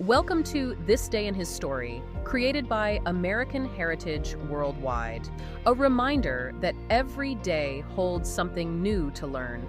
Welcome to This Day in His Story, created by American Heritage Worldwide. A reminder that every day holds something new to learn.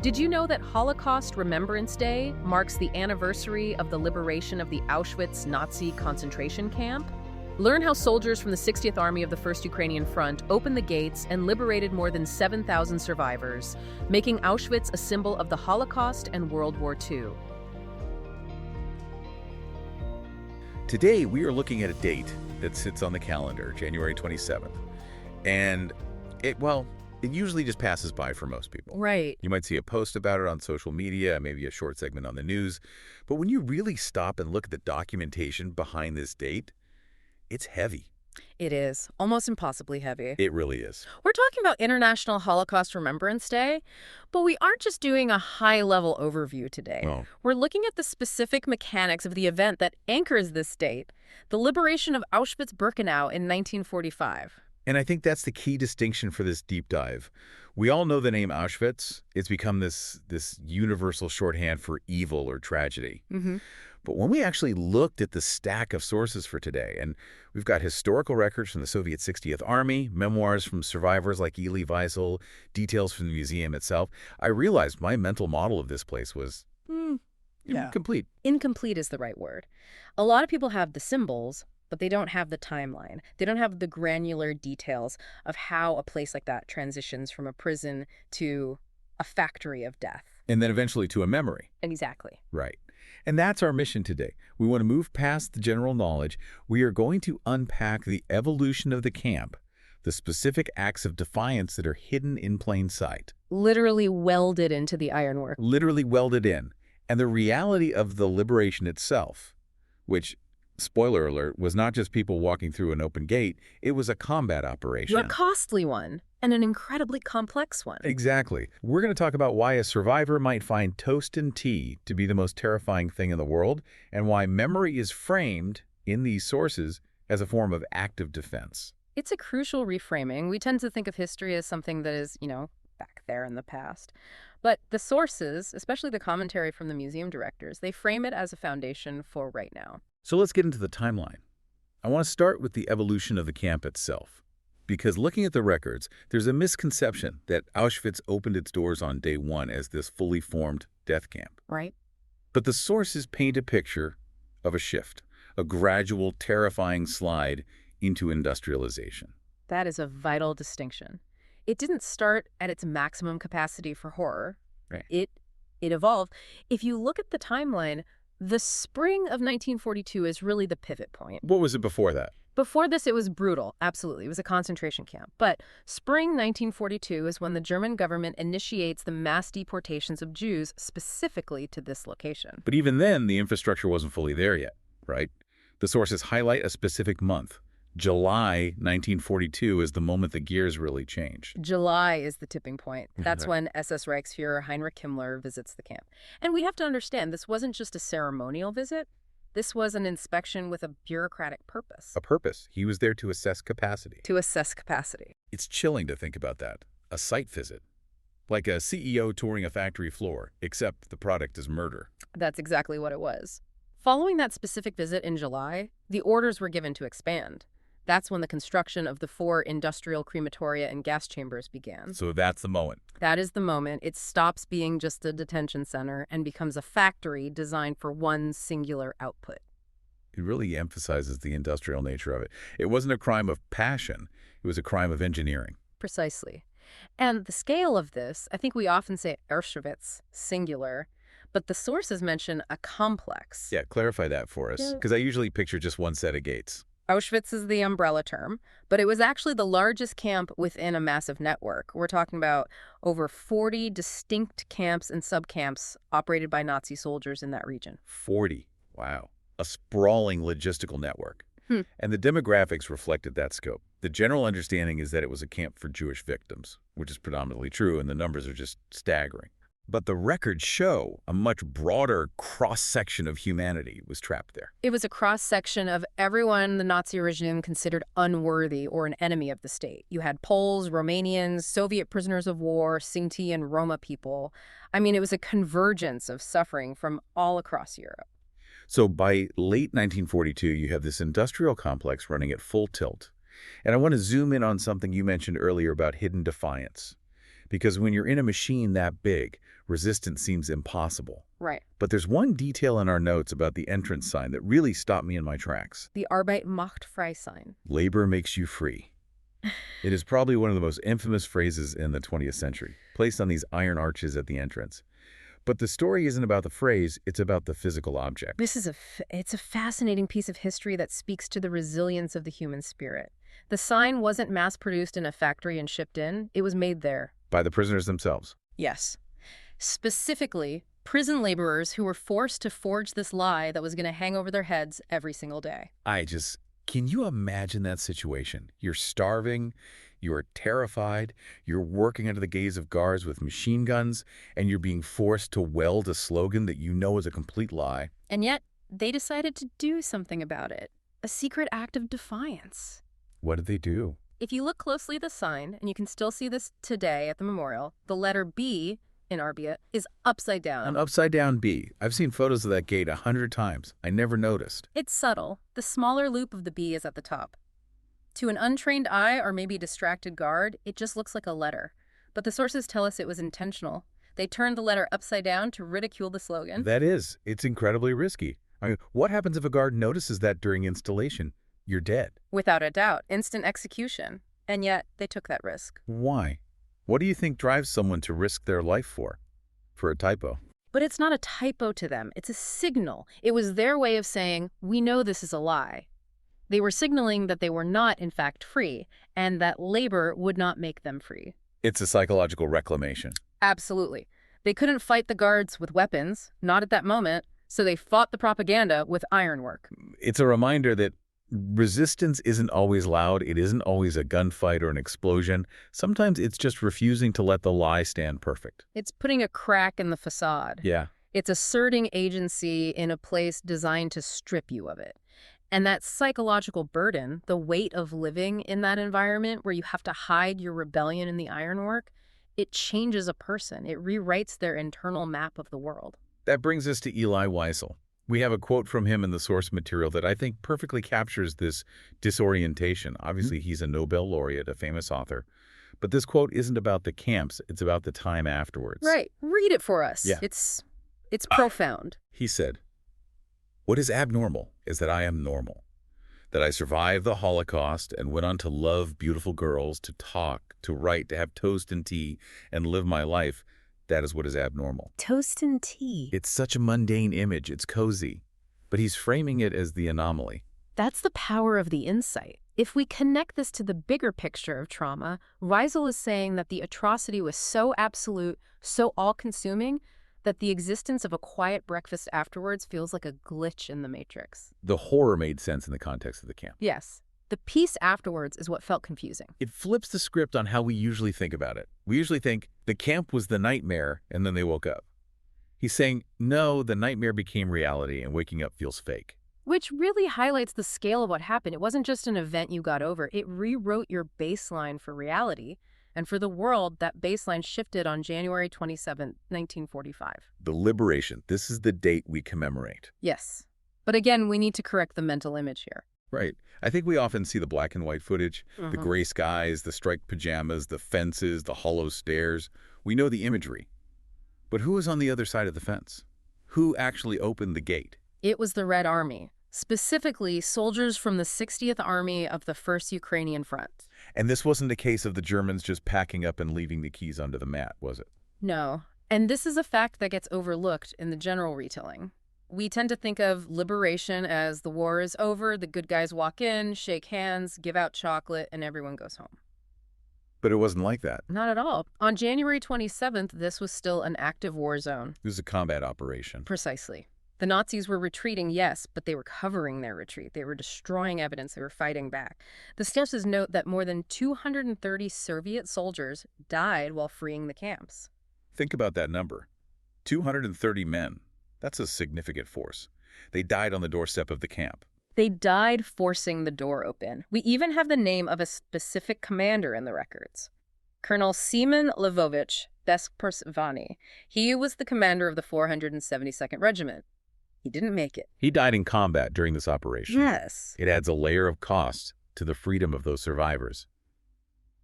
Did you know that Holocaust Remembrance Day marks the anniversary of the liberation of the Auschwitz Nazi concentration camp? Learn how soldiers from the 60th Army of the First Ukrainian Front opened the gates and liberated more than 7,000 survivors, making Auschwitz a symbol of the Holocaust and World War II. Today, we are looking at a date that sits on the calendar, January 27th. And it usually just passes by for most people. Right. You might see a post about it on social media, maybe a short segment on the news. But when you really stop and look at the documentation behind this date, it's heavy. It is. Almost impossibly heavy. It really is. We're talking about International Holocaust Remembrance Day, but we aren't just doing a high-level overview today. Oh. We're looking at the specific mechanics of the event that anchors this date, the liberation of Auschwitz-Birkenau in 1945. And I think that's the key distinction for this deep dive. We all know the name Auschwitz. It's become this universal shorthand for evil or tragedy. Mm-hmm. But when we actually looked at the stack of sources for today, and we've got historical records from the Soviet 60th Army, memoirs from survivors like Elie Wiesel, details from the museum itself, I realized my mental model of this place was incomplete. Incomplete is the right word. A lot of people have the symbols, but they don't have the timeline. They don't have the granular details of how a place like that transitions from a prison to a factory of death. And then eventually to a memory. Exactly. Right. And that's our mission today. We want to move past the general knowledge. We are going to unpack the evolution of the camp, the specific acts of defiance that are hidden in plain sight. Literally welded into the ironwork. Literally welded in. And the reality of the liberation itself, which, spoiler alert, was not just people walking through an open gate. It was a combat operation. A costly one, and an incredibly complex one. Exactly. We're going to talk about why a survivor might find toast and tea to be the most terrifying thing in the world, and why memory is framed in these sources as a form of active defense. It's a crucial reframing. We tend to think of history as something that is, back there in the past. But the sources, especially the commentary from the museum directors, they frame it as a foundation for right now. So let's get into the timeline. I want to start with the evolution of the camp itself. Because looking at the records, there's a misconception that Auschwitz opened its doors on day one as this fully formed death camp. Right. But the sources paint a picture of a shift, a gradual, terrifying slide into industrialization. That is a vital distinction. It didn't start at its maximum capacity for horror. Right. It evolved. If you look at the timeline, the spring of 1942 is really the pivot point. What was it before that? Before this, it was brutal, absolutely. It was a concentration camp. But spring 1942 is when the German government initiates the mass deportations of Jews specifically to this location. But even then, the infrastructure wasn't fully there yet, right? The sources highlight a specific month. July 1942 is the moment the gears really changed. July is the tipping point. That's when SS Reichsfuhrer Heinrich Himmler visits the camp. And we have to understand, this wasn't just a ceremonial visit. This was an inspection with a bureaucratic purpose. A purpose. He was there to assess capacity. To assess capacity. It's chilling to think about that. A site visit. Like a CEO touring a factory floor, except the product is murder. That's exactly what it was. Following that specific visit in July, the orders were given to expand. That's when the construction of the 4 industrial crematoria and gas chambers began. So that's the moment. That is the moment. It stops being just a detention center and becomes a factory designed for one singular output. It really emphasizes the industrial nature of it. It wasn't a crime of passion. It was a crime of engineering. Precisely. And the scale of this, I think we often say Auschwitz, singular, but the sources mention a complex. Yeah, clarify that for us, because I usually picture just one set of gates. Auschwitz is the umbrella term, but it was actually the largest camp within a massive network. We're talking about over 40 distinct camps and subcamps operated by Nazi soldiers in that region. 40. Wow. A sprawling logistical network. And the demographics reflected that scope. The general understanding is that it was a camp for Jewish victims, which is predominantly true, and the numbers are just staggering. But the records show a much broader cross-section of humanity was trapped there. It was a cross-section of everyone the Nazi regime considered unworthy or an enemy of the state. You had Poles, Romanians, Soviet prisoners of war, Sinti and Roma people. I mean, it was a convergence of suffering from all across Europe. So by late 1942, you have this industrial complex running at full tilt. And I want to zoom in on something you mentioned earlier about hidden defiance. Because when you're in a machine that big, resistance seems impossible. Right. But there's one detail in our notes about the entrance sign that really stopped me in my tracks. The Arbeit macht frei sign. Labor makes you free. It is probably one of the most infamous phrases in the 20th century, placed on these iron arches at the entrance. But the story isn't about the phrase, it's about the physical object. This is it's a fascinating piece of history that speaks to the resilience of the human spirit. The sign wasn't mass-produced in a factory and shipped in. It was made there. By the prisoners themselves. Yes. Specifically, prison laborers who were forced to forge this lie that was going to hang over their heads every single day. Can you imagine that situation? You're starving, you're terrified, you're working under the gaze of guards with machine guns, and you're being forced to weld a slogan that you know is a complete lie. And yet, they decided to do something about it. A secret act of defiance. What did they do? If you look closely at the sign, and you can still see this today at the memorial, the letter B in Arbeit is upside down. An upside-down B. I've seen photos of that gate 100 times. I never noticed. It's subtle. The smaller loop of the B is at the top. To an untrained eye or maybe distracted guard, it just looks like a letter. But the sources tell us it was intentional. They turned the letter upside down to ridicule the slogan. It's incredibly risky. I mean, what happens if a guard notices that during installation? You're dead. Without a doubt, instant execution. And yet, they took that risk. Why? What do you think drives someone to risk their life for? For a typo. But it's not a typo to them. It's a signal. It was their way of saying, we know this is a lie. They were signaling that they were not, in fact, free, and that labor would not make them free. It's a psychological reclamation. Absolutely. They couldn't fight the guards with weapons, not at that moment, so they fought the propaganda with ironwork. It's a reminder that resistance isn't always loud. It isn't always a gunfight or an explosion. Sometimes it's just refusing to let the lie stand perfect. It's putting a crack in the facade. Yeah. It's asserting agency in a place designed to strip you of it. And that psychological burden, the weight of living in that environment where you have to hide your rebellion in the ironwork, it changes a person. It rewrites their internal map of the world. That brings us to Elie Wiesel. We have a quote from him in the source material that I think perfectly captures this disorientation. Obviously, he's a Nobel laureate, a famous author. But this quote isn't about the camps. It's about the time afterwards. Right. Read it for us. Yeah. It's profound. He said, "What is abnormal is that I am normal, that I survived the Holocaust and went on to love beautiful girls, to talk, to write, to have toast and tea, and live my life. That is what is abnormal." Toast and tea. It's such a mundane image. It's cozy. But he's framing it as the anomaly. That's the power of the insight. If we connect this to the bigger picture of trauma, Wiesel is saying that the atrocity was so absolute, so all-consuming, that the existence of a quiet breakfast afterwards feels like a glitch in the matrix. The horror made sense in the context of the camp. Yes. The peace afterwards is what felt confusing. It flips the script on how we usually think about it. We usually think the camp was the nightmare and then they woke up. He's saying, no, the nightmare became reality and waking up feels fake. Which really highlights the scale of what happened. It wasn't just an event you got over. It rewrote your baseline for reality. And for the world, that baseline shifted on January 27, 1945. The liberation. This is the date we commemorate. Yes. But again, we need to correct the mental image here. Right. I think we often see the black and white footage, the gray skies, the striped pajamas, the fences, the hollow stairs. We know the imagery. But who was on the other side of the fence? Who actually opened the gate? It was the Red Army, specifically soldiers from the 60th Army of the 1st Ukrainian Front. And this wasn't a case of the Germans just packing up and leaving the keys under the mat, was it? No. And this is a fact that gets overlooked in the general retelling. We tend to think of liberation as the war is over, the good guys walk in, shake hands, give out chocolate, and everyone goes home. But it wasn't like that. Not at all. On January 27th, this was still an active war zone. It was a combat operation. Precisely. The Nazis were retreating, yes, but they were covering their retreat. They were destroying evidence. They were fighting back. The sources note that more than 230 Soviet soldiers died while freeing the camps. Think about that number. 230 men. That's a significant force. They died on the doorstep of the camp. They died forcing the door open. We even have the name of a specific commander in the records. Colonel Seaman Lvovich Bespersvany. He was the commander of the 472nd Regiment. He didn't make it. He died in combat during this operation. Yes. It adds a layer of cost to the freedom of those survivors.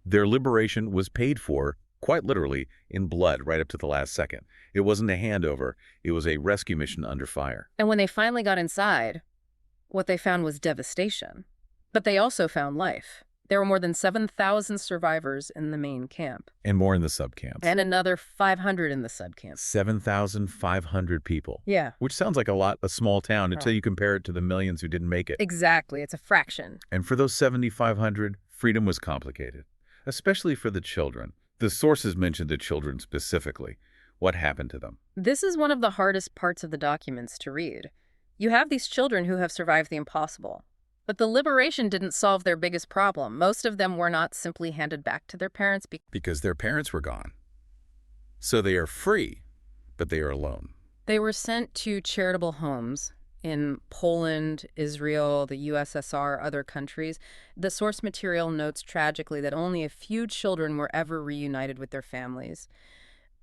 Their liberation was paid for, quite literally, in blood right up to the last second. It wasn't a handover. It was a rescue mission under fire. And when they finally got inside, what they found was devastation. But they also found life. There were more than 7,000 survivors in the main camp. And more in the subcamps. And another 500 in the subcamps. 7,500 people. Yeah. Which sounds like a small town until you compare it to the millions who didn't make it. Exactly. It's a fraction. And for those 7,500, freedom was complicated, especially for the children. The sources mentioned the children specifically. What happened to them? This is one of the hardest parts of the documents to read. You have these children who have survived the impossible. But the liberation didn't solve their biggest problem. Most of them were not simply handed back to their parents because their parents were gone. So they are free, but they are alone. They were sent to charitable homes in Poland, Israel, the USSR, other countries. The source material notes tragically that only a few children were ever reunited with their families.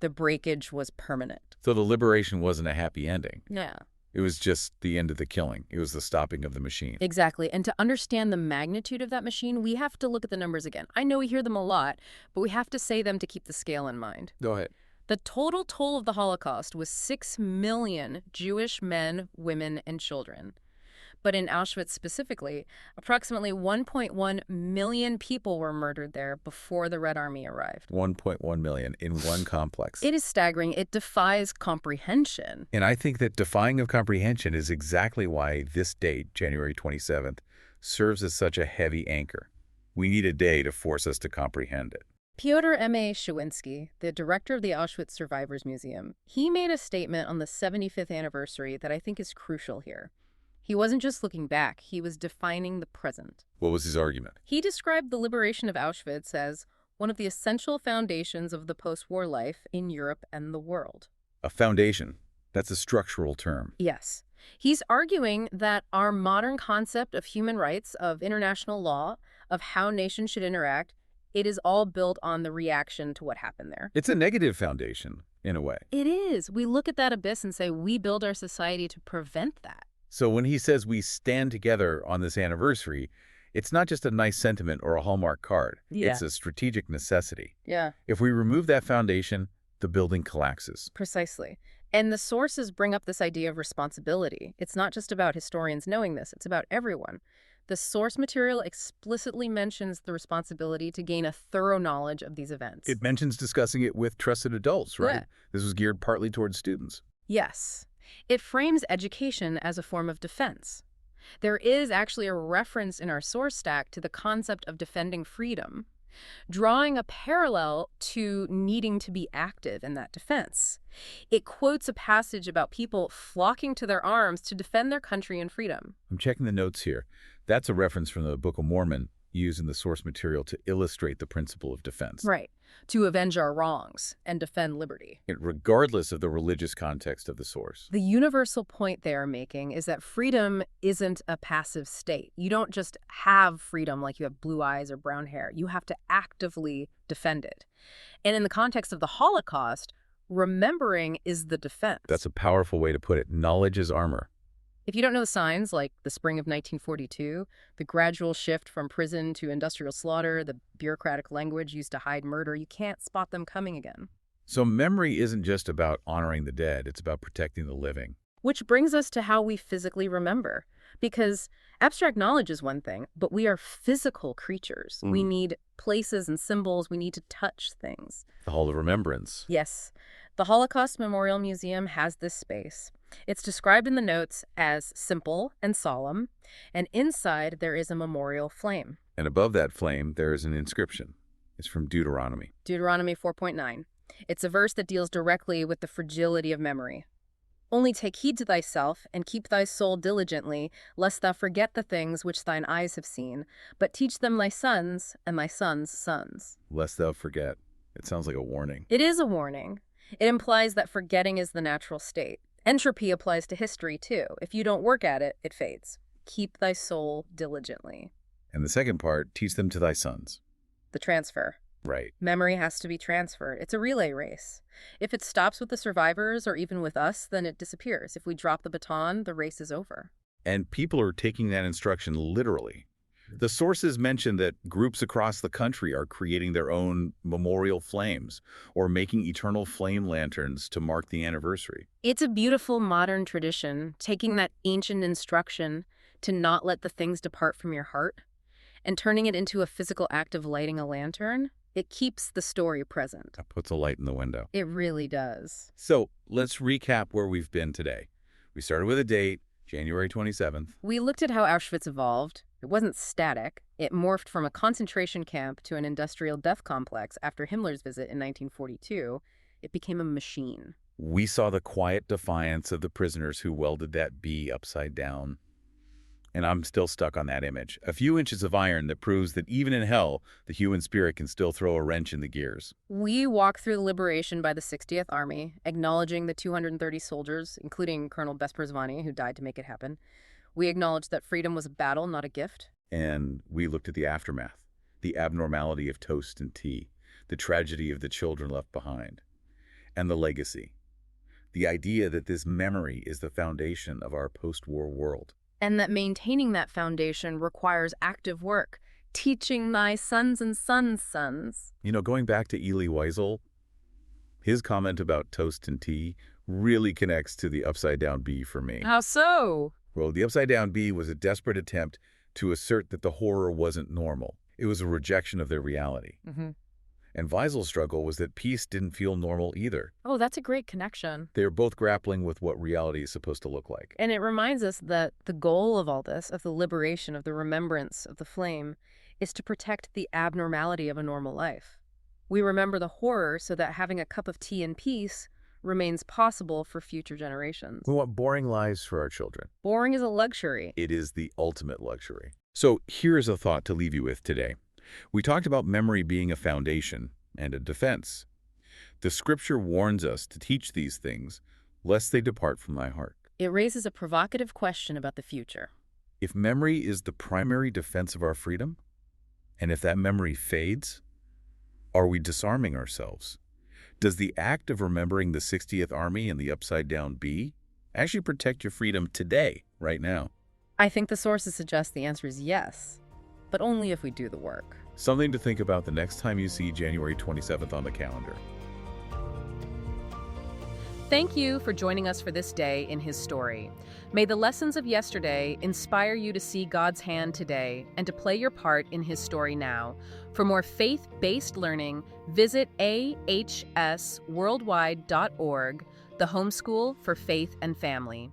The breakage was permanent. So the liberation wasn't a happy ending. Yeah. It was just the end of the killing. It was the stopping of the machine. Exactly. And to understand the magnitude of that machine, we have to look at the numbers again. I know we hear them a lot, but we have to say them to keep the scale in mind. Go ahead. The total toll of the Holocaust was 6 million Jewish men, women, and children. But in Auschwitz specifically, approximately 1.1 million people were murdered there before the Red Army arrived. 1.1 million in one complex. It is staggering. It defies comprehension. And I think that defying of comprehension is exactly why this date, January 27th, serves as such a heavy anchor. We need a day to force us to comprehend it. Piotr M.A. Szywinski, the director of the Auschwitz Survivors Museum, he made a statement on the 75th anniversary that I think is crucial here. He wasn't just looking back, he was defining the present. What was his argument? He described the liberation of Auschwitz as one of the essential foundations of the post-war life in Europe and the world. A foundation. That's a structural term. Yes. He's arguing that our modern concept of human rights, of international law, of how nations should interact, it is all built on the reaction to what happened there. It's a negative foundation, in a way. It is. We look at that abyss and say we build our society to prevent that. So when he says we stand together on this anniversary, it's not just a nice sentiment or a Hallmark card. Yeah. It's a strategic necessity. Yeah. If we remove that foundation, the building collapses. Precisely. And the sources bring up this idea of responsibility. It's not just about historians knowing this, it's about everyone. The source material explicitly mentions the responsibility to gain a thorough knowledge of these events. It mentions discussing it with trusted adults, right? Yeah. This was geared partly towards students. Yes. It frames education as a form of defense. There is actually a reference in our source stack to the concept of defending freedom, drawing a parallel to needing to be active in that defense. It quotes a passage about people flocking to their arms to defend their country and freedom. I'm checking the notes here. That's a reference from the Book of Mormon used in the source material to illustrate the principle of defense. Right. To avenge our wrongs and defend liberty. Regardless of the religious context of the source. The universal point they are making is that freedom isn't a passive state. You don't just have freedom like you have blue eyes or brown hair. You have to actively defend it. And in the context of the Holocaust, remembering is the defense. That's a powerful way to put it. Knowledge is armor. If you don't know the signs, like the spring of 1942, the gradual shift from prison to industrial slaughter, the bureaucratic language used to hide murder, you can't spot them coming again. So memory isn't just about honoring the dead, it's about protecting the living. Which brings us to how we physically remember. Because abstract knowledge is one thing, but we are physical creatures. We need places and symbols. We need to touch things. The Hall of Remembrance. Yes. The Holocaust Memorial Museum has this space. It's described in the notes as simple and solemn, and inside there is a memorial flame. And above that flame, there is an inscription. It's from Deuteronomy. Deuteronomy 4.9. It's a verse that deals directly with the fragility of memory. Only take heed to thyself, and keep thy soul diligently, lest thou forget the things which thine eyes have seen, but teach them thy sons and thy sons' sons. Lest thou forget. It sounds like a warning. It is a warning. It implies that forgetting is the natural state. Entropy applies to history, too. If you don't work at it, it fades. Keep thy soul diligently. And the second part, teach them to thy sons. The transfer. Right. Memory has to be transferred. It's a relay race. If it stops with the survivors or even with us, then it disappears. If we drop the baton, the race is over. And people are taking that instruction literally. The sources mention that groups across the country are creating their own memorial flames or making eternal flame lanterns to mark the anniversary. It's a beautiful modern tradition, taking that ancient instruction to not let the things depart from your heart and turning it into a physical act of lighting a lantern. It keeps the story present. That puts a light in the window. It really does. So let's recap where we've been today. We started with a date, January 27th. We looked at how Auschwitz evolved. It wasn't static. It morphed from a concentration camp to an industrial death complex after Himmler's visit in 1942. It became a machine. We saw the quiet defiance of the prisoners who welded that bee upside down. And I'm still stuck on that image. A few inches of iron that proves that even in hell, the human spirit can still throw a wrench in the gears. We walked through the liberation by the 60th Army, acknowledging the 230 soldiers, including Colonel Besperzvani, who died to make it happen. We acknowledged that freedom was a battle, not a gift. And we looked at the aftermath, the abnormality of toast and tea, the tragedy of the children left behind, and the legacy. The idea that this memory is the foundation of our post-war world. And that maintaining that foundation requires active work, teaching thy sons and sons' sons. You know, going back to Elie Wiesel, his comment about toast and tea really connects to the upside-down bee for me. How so? Well, the upside-down bee was a desperate attempt to assert that the horror wasn't normal. It was a rejection of their reality. And Wiesel's struggle was that peace didn't feel normal either. Oh, that's a great connection. They are both grappling with what reality is supposed to look like. And it reminds us that the goal of all this, of the liberation, of the remembrance of the flame, is to protect the abnormality of a normal life. We remember the horror so that having a cup of tea in peace remains possible for future generations. We want boring lives for our children. Boring is a luxury. It is the ultimate luxury. So here's a thought to leave you with today. We talked about memory being a foundation and a defense. The scripture warns us to teach these things, lest they depart from thy heart. It raises a provocative question about the future. If memory is the primary defense of our freedom, and if that memory fades, are we disarming ourselves? Does the act of remembering the 60th Army and the upside-down bee actually protect your freedom today, right now? I think the sources suggest the answer is yes, but only if we do the work. Something to think about the next time you see January 27th on the calendar. Thank you for joining us for this day in His story. May the lessons of yesterday inspire you to see God's hand today and to play your part in His story now. For more faith-based learning, visit ahsworldwide.org, the homeschool for faith and family.